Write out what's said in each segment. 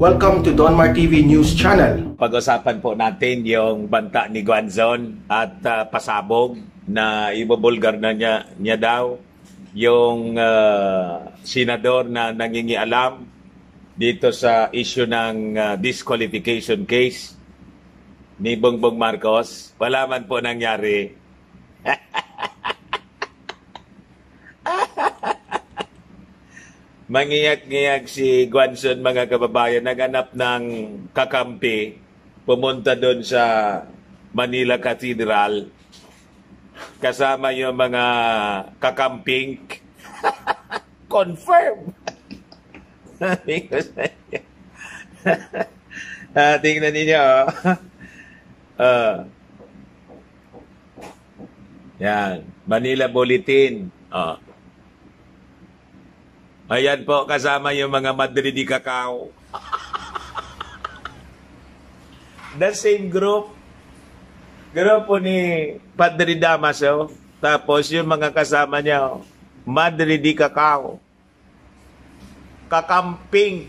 Welcome to Donmar TV News Channel. Pag-usapan po natin yung banta ni Guanzon at pasabog na ibubulgar na niya daw yung senador na nangingialam dito sa issue ng disqualification case ni Bongbong Marcos. Wala man po nangyari. Mangiyak-ngiyak si Guanzon, mga kababayan, naghanap ng kakampi, pumunta doon sa Manila Cathedral, kasama yung mga kakamping. Confirm! Tingnan ninyo. Yan, Manila Bulletin. Ayan po, kasama yung mga Madridi Cacao. The same group. Grupo ni Padre Damaso. Tapos yung mga kasama niya, Madridi Cacao. Kakamping.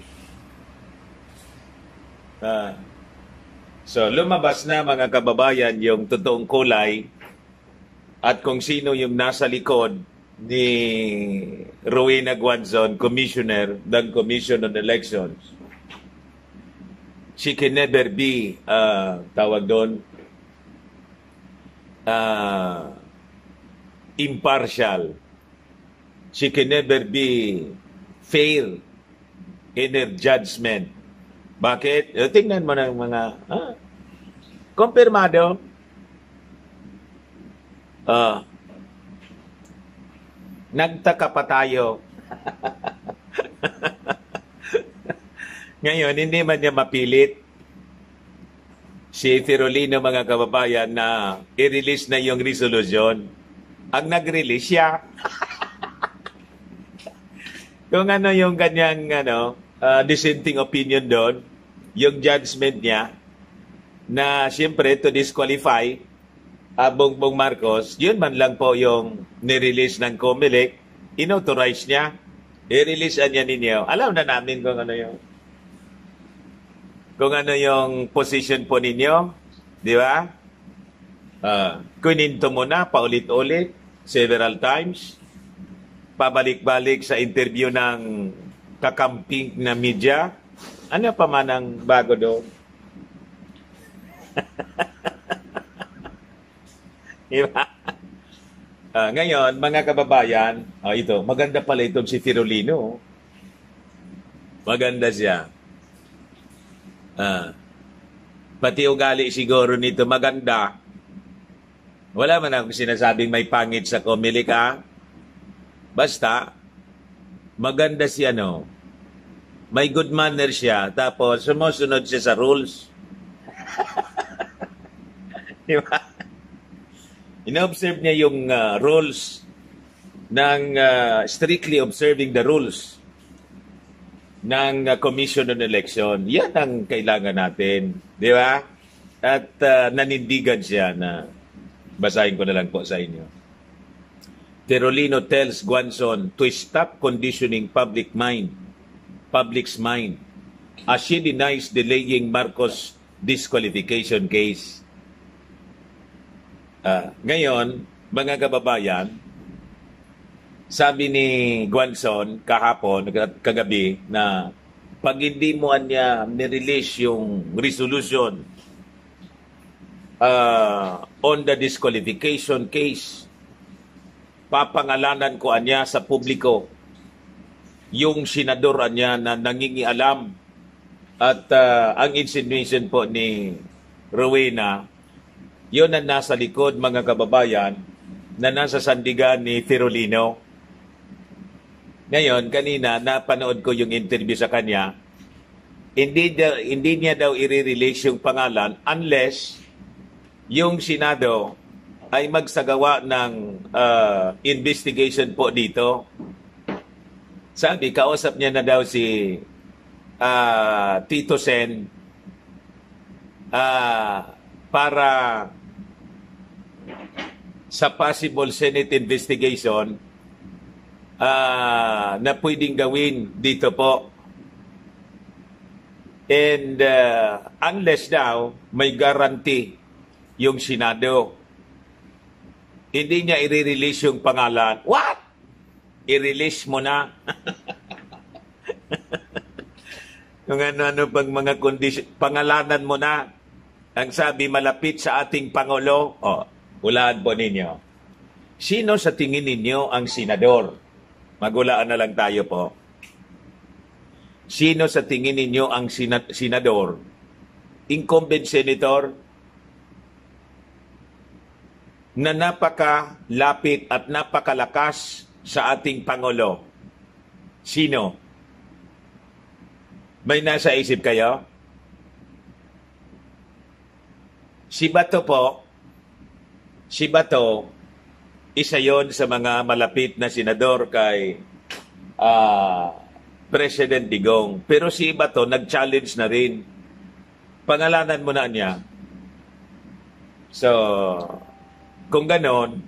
So, lumabas na, mga kababayan, yung totoong kulay at kung sino yung nasa likod ni Rowena Guanzon, Commissioner ng Commission on Elections. She can never be, tawag doon, impartial. She can never be fair in her judgment. Bakit? Tingnan mo ng mga, kumpirmado. Nagtaka pa tayo. Ngayon, hindi man niya mapilit si Tirolino, mga kababayan, na i-release na yung resolution. Ang nag-release siya. Kung ano yung kanyang dissenting opinion doon, yung judgment niya, na siyempre to disqualify Bongbong Marcos, yun man lang po yung nirelease ng COMELEC, inauthorize niya, i-release niya ninyo. Alam na namin kung ano yung position po ninyo, di ba? Kuninto mo na, paulit-ulit, several times, pabalik-balik sa interview ng kakamping na media. Ano pa man ang bago doon? Diba? Ngayon, mga kababayan, ito, maganda pala itong si Tirolino. Maganda siya. Pati ugali siguro nito maganda. Wala man akong sinasabing may pangit sa COMELEC, Basta, maganda siya, may good manner siya, tapos sumusunod siya sa rules. Diba? Ina-observe niya yung rules ng strictly observing the rules ng Commission on Election. Yan ang kailangan natin. Di ba? At nanindigan siya na basahin ko na lang po sa inyo. Tirolino tells Guanzon to stop conditioning public's mind as she denies delaying Marcos disqualification case. Ngayon, mga kababayan, sabi ni Guanzon kahapon, kagabi, na pag hindi mo niya nirelease yung resolution on the disqualification case, papangalanan ko niya sa publiko yung senador niya na nangingialam at ang insinuation po ni Rowena, yun ang nasa likod, mga kababayan, na nasa sandigan ni Tirolino. Ngayon, kanina, napanood ko yung interview sa kanya. Hindi niya daw i-release yung pangalan unless yung Senado ay magsagawa ng investigation po dito. Sabi, kausap niya na daw si Tito Sen para sa possible Senate investigation na pwedeng gawin dito po And unless daw may guarantee yung Senado, hindi niya i-release yung pangalan. What? I-release mo na. Kung ano-ano pang mga kondisyon, pangalanan mo na. Ang sabi, malapit sa ating Pangulo. Hulaan po ninyo. Sino sa tingin ninyo ang senador? Magulaan na lang tayo po. Sino sa tingin ninyo ang senador? Incumbent senator na napakalapit at napakalakas sa ating Pangulo. Sino? May nasa isip kayo? Si Bato po, isa yon sa mga malapit na senador kay President Digong. Pero si Bato, nag-challenge na rin. Pangalanan mo na niya. So, kung ganon,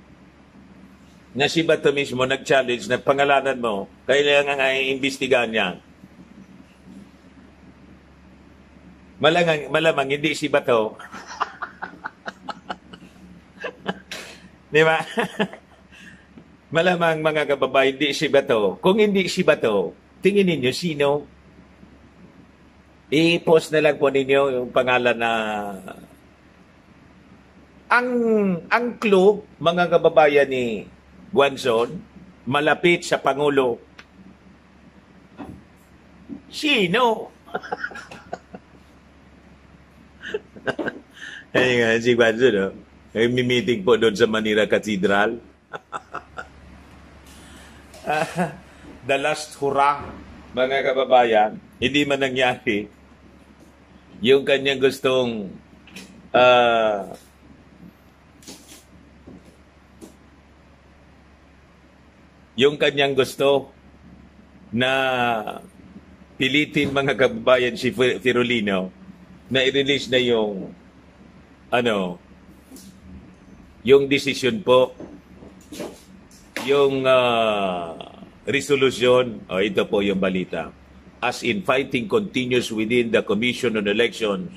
na si Bato mismo nag-challenge na pangalanan mo, kailangan ay imbestigahan niya. Malamang hindi si Bato. Di ba? Malamang mga kababayan, hindi si Bato. Kung hindi si Bato, tingin ninyo sino? I-post na lang po ninyo yung pangalan na... Ang clue, mga kababayan ni Guanzon, malapit sa Pangulo. Sino? Ayun nga, si Guanzon, no? May meeting po doon sa Manila Cathedral. The last hurrah, mga kababayan, hindi man nangyari. Yung kanyang gustong gusto na pilitin mga kababayan si Firulino na i-release na yung decision po, yung resolution, ito po yung balita. As in, fighting continues within the Commission on Elections.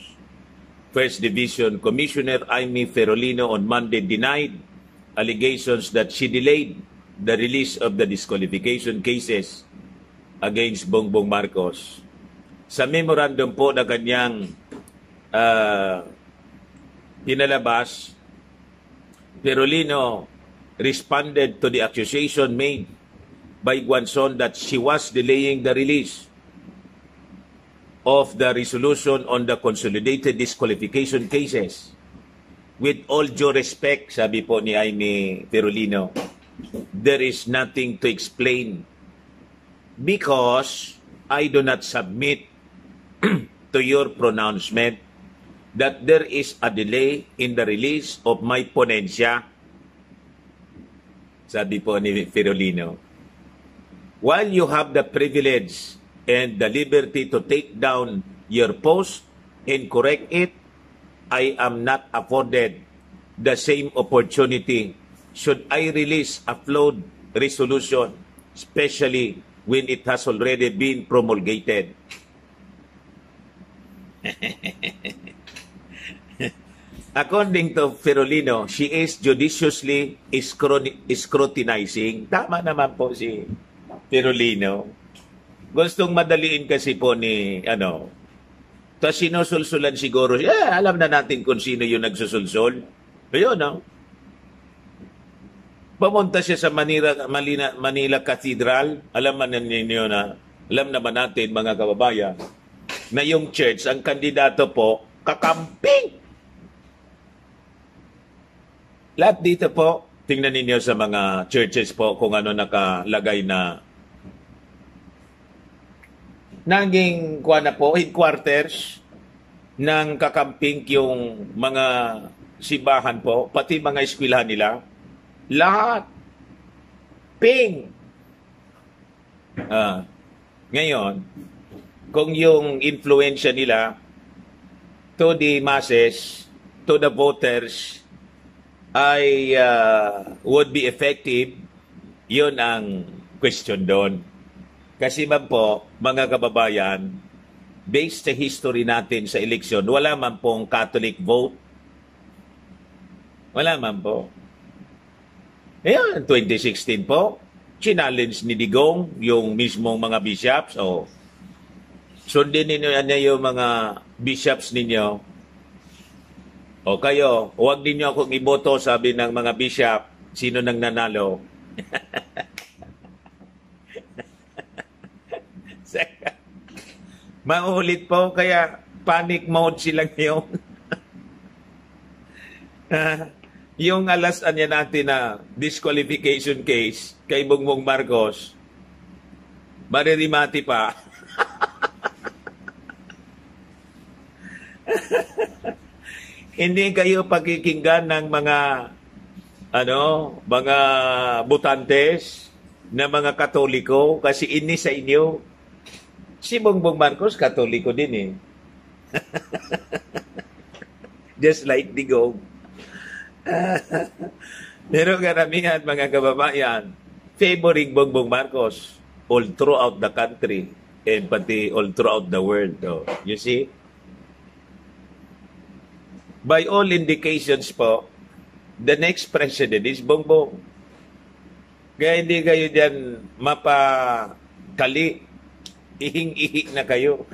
First Division Commissioner Amy Ferolino on Monday denied allegations that she delayed the release of the disqualification cases against Bongbong Marcos. Sa memorandum po na kanyang pinalabas, Ferolino responded to the accusation made by Guanzon that she was delaying the release of the resolution on the consolidated disqualification cases. With all due respect, sabi po ni Amy Ferolino, there is nothing to explain because I do not submit to your pronouncement that there is a delay in the release of my ponensya. Sabi po ni Ferolino, while you have the privilege and the liberty to take down your post and correct it, I am not afforded the same opportunity should I release a flawed resolution, especially when it has already been promulgated. According to Ferolino, she is judiciously scrutinizing. Tama naman po si Ferolino. Gustong madaliin kasi po ni, tapos sinusulsulan siguro, alam na natin kung sino yung nagsusulsul. Ayun, no? Pumunta siya sa Manila Cathedral. Alam naman natin, mga kababayan, na yung church, ang kandidato po, kakamping. Lahat dito po, tingnan ninyo sa mga churches po kung ano nakalagay na naging headquarters ng kakamping yung mga simbahan po, pati mga eskwelahan nila. Lahat. Ping! Ngayon, kung yung influensya nila to the masses, to the voters, ay would be effective, yun ang question doon. Kasi man po, mga kababayan, based sa history natin sa eleksyon, wala man pong Catholic vote. Wala man po. Ayan, 2016 po, challenge ni Digong yung mismong mga bishops. Sundin ninyo yung mga bishops ninyo. O kayo, huwag ninyo akong iboto, sabi ng mga bishop, sino nang nanalo. Maulit po, kaya panic mode sila ngayon. Yung alasan niya natin na disqualification case kay Bongbong Marcos, maririmati pa. Hindi kayo pakikinggan ng mga mga butantes na mga Katoliko kasi ini sa inyo. Si Bongbong Marcos Katoliko din eh. Just like Digong. Pero karamihan mga kababayan favoring Bongbong Marcos all throughout the country and pati all throughout the world. You see? By all indications po, the next president is Bongbong. Kaya hindi kayo dyan mapakali. Ihing-ihi na kayo.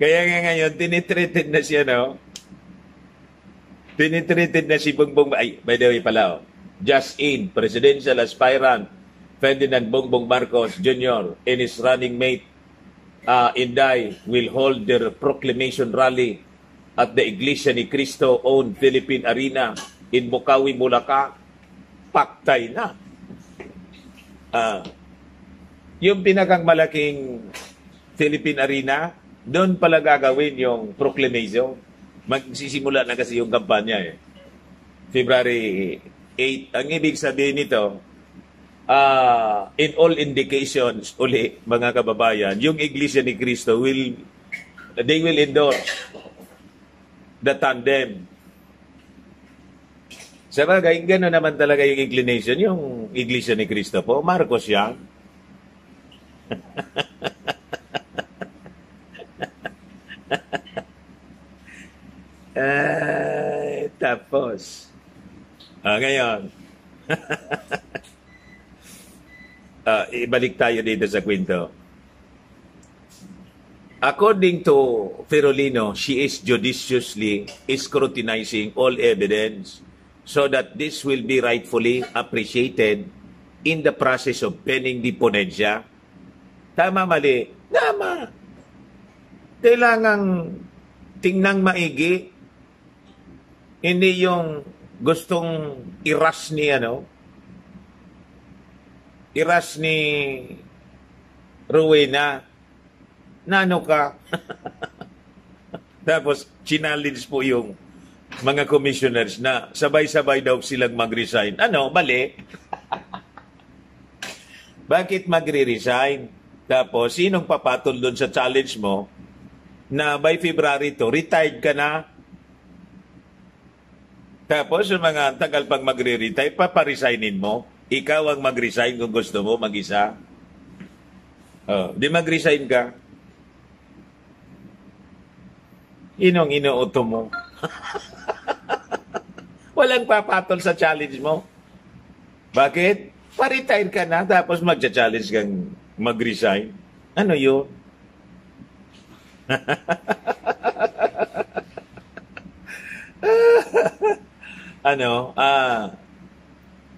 Kaya nga ngayon, tinitreated na siya, no? Tinitreated na si Bongbong. Ay, by the way pala, just in, presidential aspirant Ferdinand Bongbong Marcos Jr. and his running mate Inday will hold their proclamation rally at the Iglesia ni Cristo-owned Philippine Arena in Bukawi, Bulacan. Paktay na. Yung pinakang malaking Philippine Arena, doon pala gagawin yung proclamation. Magsisimula na kasi yung kampanya eh. February 8. Ang ibig sabihin nito, in all indications, uli, mga kababayan, yung Iglesia ni Cristo they will endorse the tandem. Sa bagay, gano'n naman talaga yung inclination, yung Iglesia ni Cristo po. Marcos yan. Tapos, ngayon, ibalik tayo dito sa kwento. According to Ferolino, she is judiciously scrutinizing all evidence so that this will be rightfully appreciated in the process of penning the ponensya. Tama, mali? Tama. Kailangang tingnan maigi. Hindi yung gustong iras ni Rowena. Nano ka? Tapos, challenge po yung mga commissioners na sabay-sabay daw silang mag-resign. Mali. Bakit magre-resign? Tapos, sinong papatol doon sa challenge mo na by February to, retired ka na? Tapos, yung mga tagal pang magre-retire, paparesignin mo. Ikaw ang mag-resign kung gusto mo, mag-isa. Di mag-resign ka. Inong inuuto mo. Walang papatol sa challenge mo. Bakit? Pa-retire ka na, tapos magcha-challenge kang mag-resign. Ano yun?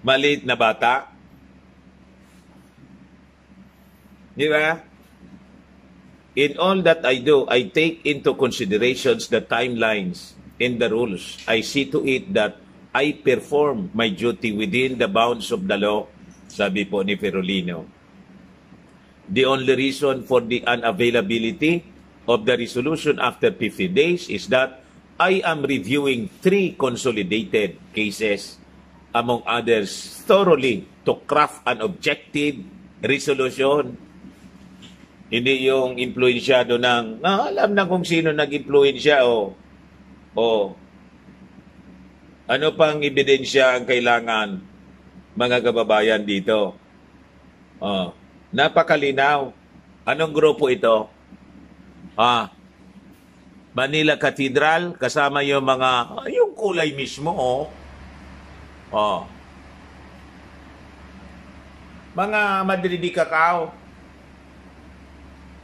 Maliit na bata. Di ba? In all that I do, I take into considerations the timelines and the rules. I see to it that I perform my duty within the bounds of the law, sabi po ni Ferolino. The only reason for the unavailability of the resolution after 15 days is that I am reviewing 3 consolidated cases, among others, thoroughly to craft an objective resolution. Hindi yung influensyado ng, alam na kung sino nag-influensya o ano pang ebidensya ang kailangan, mga kababayan dito. Oh, napakalinaw. Anong grupo ito? Manila Cathedral, kasama yung mga, yung kulay mismo, oh. Oh. Mga Madridi Cacao.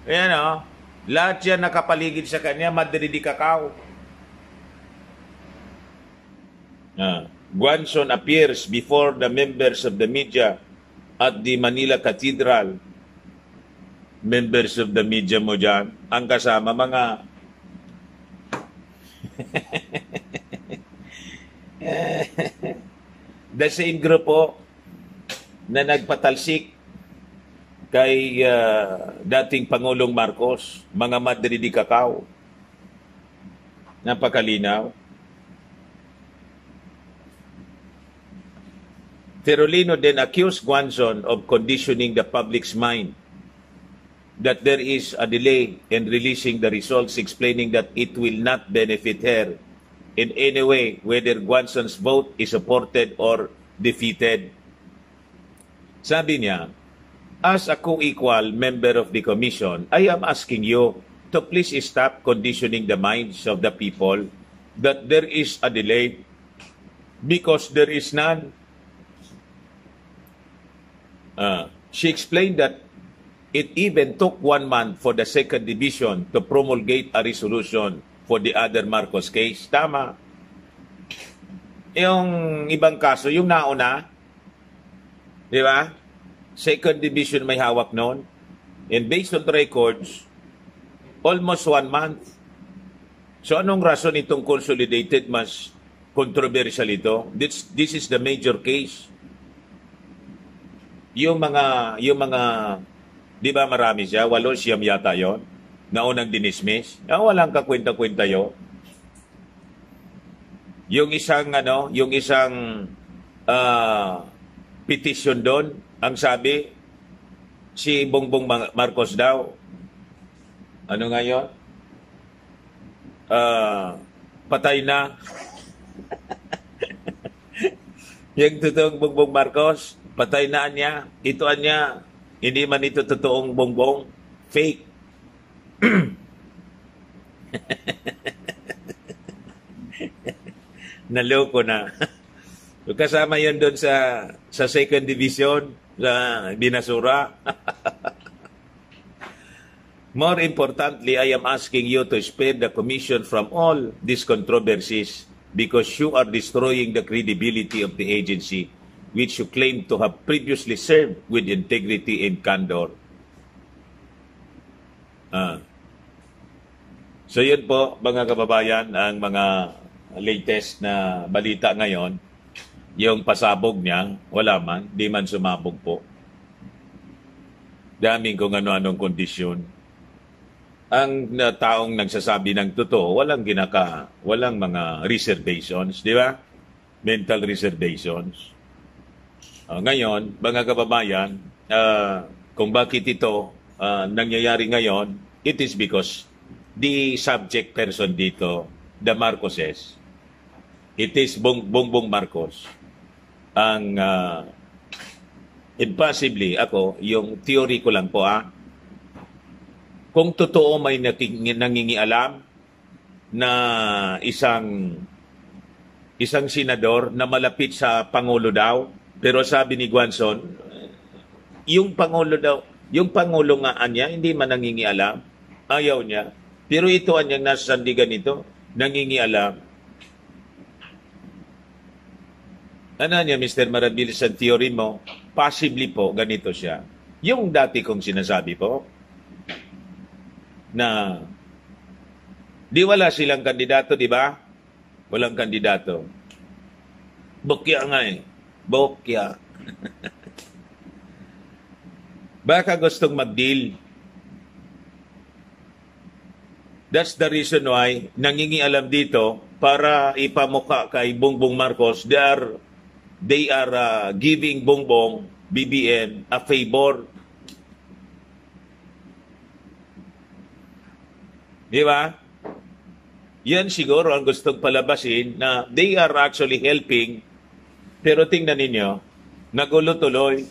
Ayan, oh. Lahat yan nakapaligid sa kanya, Madridi Cacao. Guanzon appears before the members of the media at the Manila Cathedral. Members of the media mo dyan, ang kasama mga the same grupo na nagpatalsik kay dating Pangulong Marcos, mga Madridi Cacao. Napakalinaw. Terolino then accused Guanzon of conditioning the public's mind that there is a delay in releasing the results, explaining that it will not benefit her in any way whether Guanzon's vote is supported or defeated. Sabi niya, as a co-equal member of the commission, I am asking you to please stop conditioning the minds of the people that there is a delay because there is none. She explained that it even took 1 month for the second division to promulgate a resolution for the other Marcos case. Tama. Yung ibang kaso, yung nauna, di ba? Second division may hawak noon. And based on the records, almost 1 month. So anong rason itong consolidated mas controversial ito? This is the major case. Yung mga di ba marami siya? 8 siyam yata yon na unang dinismiss. Walang kakwenta-kwenta yun. Yung isang petition doon, ang sabi, si Bongbong Marcos daw, ano nga yun? Patay na. Yung totoong Bongbong Marcos, patay na niya. Ito niya, hindi man ito totoong bongbong, fake. Naloko na. Kasama yun doon sa second division, sa binasura. More importantly, I am asking you to spare the commission from all these controversies because you are destroying the credibility of the agency which you claim to have previously served with integrity and candor. So yun po, mga kababayan, ang mga latest na balita ngayon. Yung pasabog niya, wala man, di man sumabog po. Daming kung ano-anong kondisyon. Ang taong nagsasabi ng totoo, walang mga reservations, di ba? Mental reservations. Ngayon, mga kababayan, kung bakit ito nangyayari ngayon, it is because the subject person dito, the Marcoses, it is Bongbong Marcos, ang impossibly, ako, yung theory ko lang po, kung totoo may nangingialam na isang senador na malapit sa Pangulo daw, pero sabi ni Guanzon, yung Pangulo nga niya, hindi man nangingialam, ayaw niya. Pero ito anyang nasa sandigan nito, nangingialam. Ano niya, Mr. Marabilis, ang theory mo? Possibly po, ganito siya. Yung dati kong sinasabi po, na di wala silang kandidato, di ba? Walang kandidato. Bokya nga eh. Bokya. Baka gustong mag-deal. That's the reason why nangingialam dito para ipamuka kay Bongbong Marcos. They are giving Bongbong BBM a favor. Di ba? Yan siguro ang gustong palabasin na they are actually helping. Pero tingnan ninyo, nagulo tuloy.